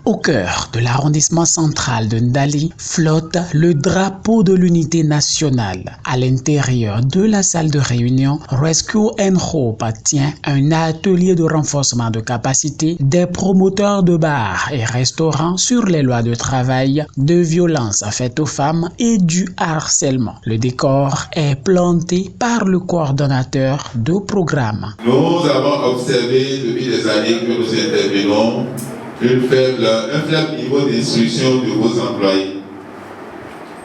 Au cœur de l'arrondissement central de Ndali flotte le drapeau de l'unité nationale. À l'intérieur de la salle de réunion, Rescue and Hope tient un atelier de renforcement de capacité des promoteurs de bars et restaurants sur les lois de travail, de violences faites aux femmes et du harcèlement. Le décor est planté par le coordonnateur de programme. Nous avons observé depuis des années que nous intervenons un faible niveau d'instruction de vos employés.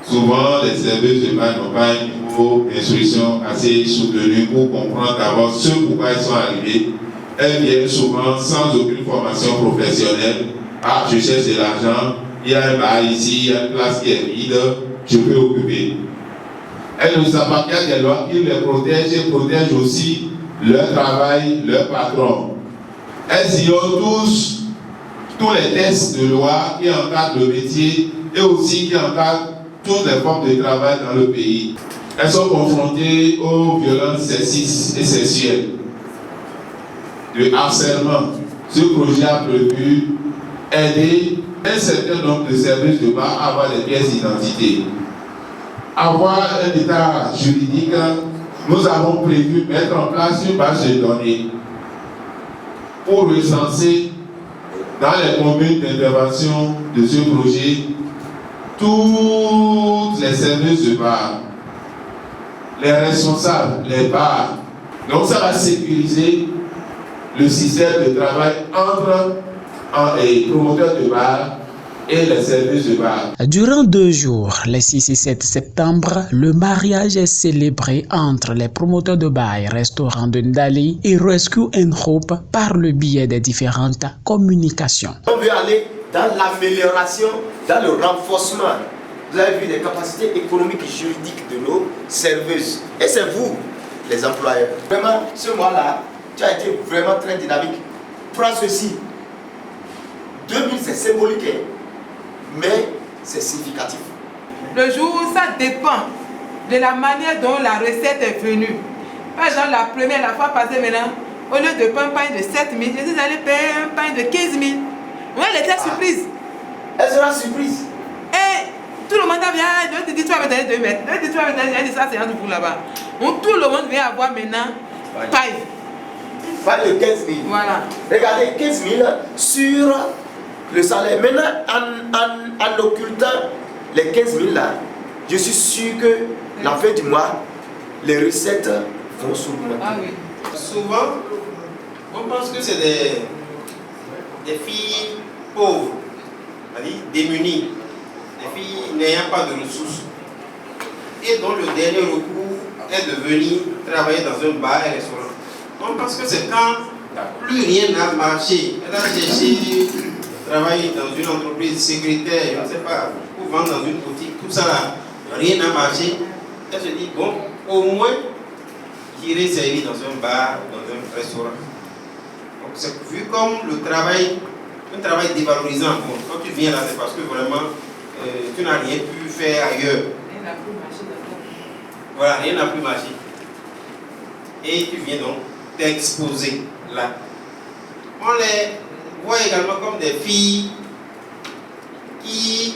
Souvent, les services de base n'ont pas un niveau d'instruction assez soutenu pour comprendre d'abord ce pourquoi ils sont arrivés. Elles viennent souvent sans aucune formation professionnelle. Ah, je cherche de l'argent, il y a un bar ici, il y a une place qui est vide, je peux occuper. Elles nous appartiennent des lois qui les protègent et protègent aussi leur travail, leur patron. Elles ignorent tous les textes de loi qui encadrent le métier et aussi qui encadrent toutes les formes de travail dans le pays. Elles sont confrontées aux violences sexistes et sexuelles, de harcèlement. Ce projet a prévu aider un certain nombre de services de bar à avoir des pièces d'identité. Avoir un état juridique, nous avons prévu mettre en place une base de données pour recenser dans les communes d'intervention de ce projet tous les services de bar, les responsables, les bars. Donc ça va sécuriser le système de travail entre les promoteurs de bar et les services de bar. Durant 2 jours, les 6 et 7 septembre, le mariage est célébré entre les promoteurs de bars et restaurants de Ndali et Rescue and Hope par le biais des différentes communications. On veut aller dans l'amélioration, dans le renforcement. Vous avez vu les capacités économiques et juridiques de nos serveuses. Et c'est vous, les employeurs. Vraiment, ce mois-là, tu as été vraiment très dynamique. Prends ceci. 2000, c'est symbolique, mais c'est significatif. Le jour, ça dépend de la manière dont la recette est venue. Par exemple, la fois passée maintenant, au lieu de pain de 7 000, je suis allé payer un pain de 15 000. Oui, elle était surprise. Elle sera surprise. Et tout le monde a bien, je te dis, tu vas me donner 2 mètres. Je te dis, tu vas me donner, elle dit, ça c'est un nouveau là-bas. Donc tout le monde vient avoir maintenant paille. Paille de 15 000. Voilà. Regardez, 15 000 sur le salaire. Maintenant, en occultant les 15 000 là, je suis sûr que la fin du mois, les recettes vont s'augmenter. Ah oui. Souvent, on pense que c'est des filles pauvres, c'est-à-dire démunies, des filles n'ayant pas de ressources, et dont le dernier recours est de venir travailler dans un bar et restaurant. On pense que c'est quand plus rien n'a marché. Elle a cherché travailler dans une entreprise secrétaire, je ne sais pas, pour vendre dans une boutique, tout ça là, rien n'a marché. Elle se dit, bon, au moins, j'irai servir dans un bar, dans un restaurant. Donc c'est vu comme le travail, un travail dévalorisant. Bon, quand tu viens là, c'est parce que vraiment, tu n'as rien pu faire ailleurs. Rien n'a plus marché d'accord. Voilà, rien n'a plus marché. Et tu viens donc t'exposer là. On les voit également comme des filles qui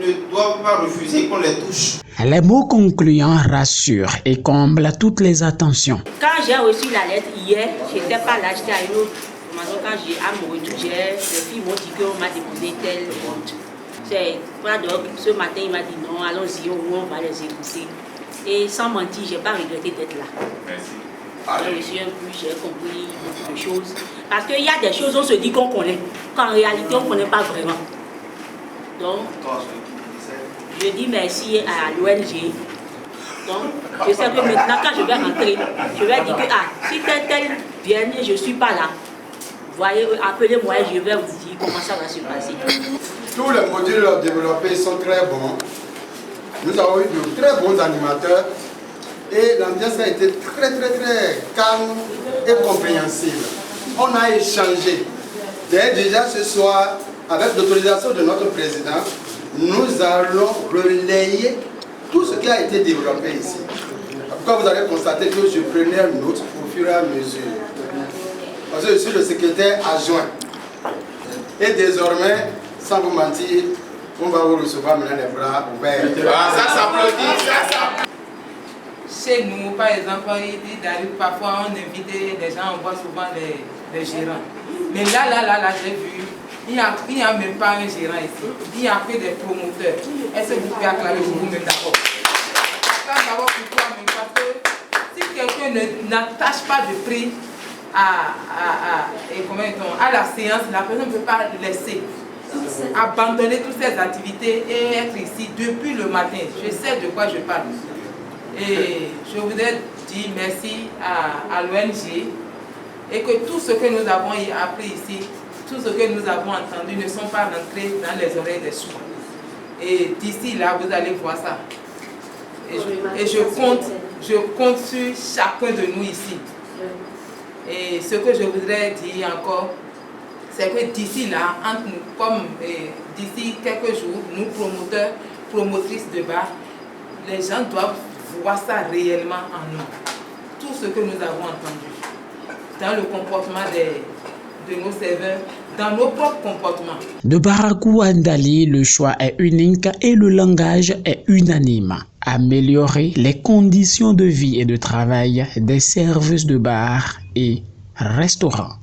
ne doivent pas refuser qu'on les touche. Les mots concluants rassurent et comblent toutes les attentions. Quand j'ai reçu la lettre hier, je n'étais pas là, j'étais à une autre formation. Quand j'ai à mon retour, les filles m'ont dit qu'on m'a déposé tel compte. C'est quoi donc, ce matin, il m'a dit non, allons-y, on va les écouter. Et sans mentir, je n'ai pas regretté d'être là. Merci. J'ai reçu un peu, j'ai compris beaucoup de choses. Parce qu'il y a des choses, on se dit qu'on connaît, qu'en réalité, on ne connaît pas vraiment. Donc, je dis merci à l'ONG. Donc, je sais que maintenant, quand je vais rentrer, je vais dire que si tel vient et je ne suis pas là, voyez, appelez-moi et je vais vous dire comment ça va se passer. Tous les modules développés sont très bons. Nous avons eu de très bons animateurs et l'ambiance a été très calme et compréhensible. On a échangé. Déjà ce soir, avec l'autorisation de notre président, nous allons relayer tout ce qui a été développé ici. Pourquoi vous allez constater que je prenais note au fur et à mesure. Parce que je suis le secrétaire adjoint. Et désormais, sans vous mentir, on va vous recevoir maintenant les bras ouverts. Ah, ça s'applaudit, ça. Chez nous, par exemple, il arrive parfois, on invite les gens, on voit souvent les gérants. Mais là, j'ai vu, il n'y a même pas un gérant ici. Il n'y a que des promoteurs. Est-ce que vous pouvez acclamer pour vous-même d'abord? Acclame d'abord pour toi-même, parce que si quelqu'un n'attache pas de prix à la séance, la personne ne peut pas laisser abandonner toutes ses activités et être ici depuis le matin. Je sais de quoi je parle. Et je voudrais dire merci à l'ONG et que tout ce que nous avons appris ici, tout ce que nous avons entendu ne sont pas rentrés dans les oreilles des sourds. Et d'ici là, vous allez voir ça. Et je compte sur chacun de nous ici. Et ce que je voudrais dire encore, c'est que d'ici là, entre nous, comme d'ici quelques jours, nous promoteurs, promotrices de bar, les gens doivent voir ça réellement en nous. Tout ce que nous avons entendu dans le comportement de nos serveurs, dans nos propres comportements. De Barrakou à Ndali, le choix est unique et le langage est unanime. Améliorer les conditions de vie et de travail des serveuses de bar et restaurants.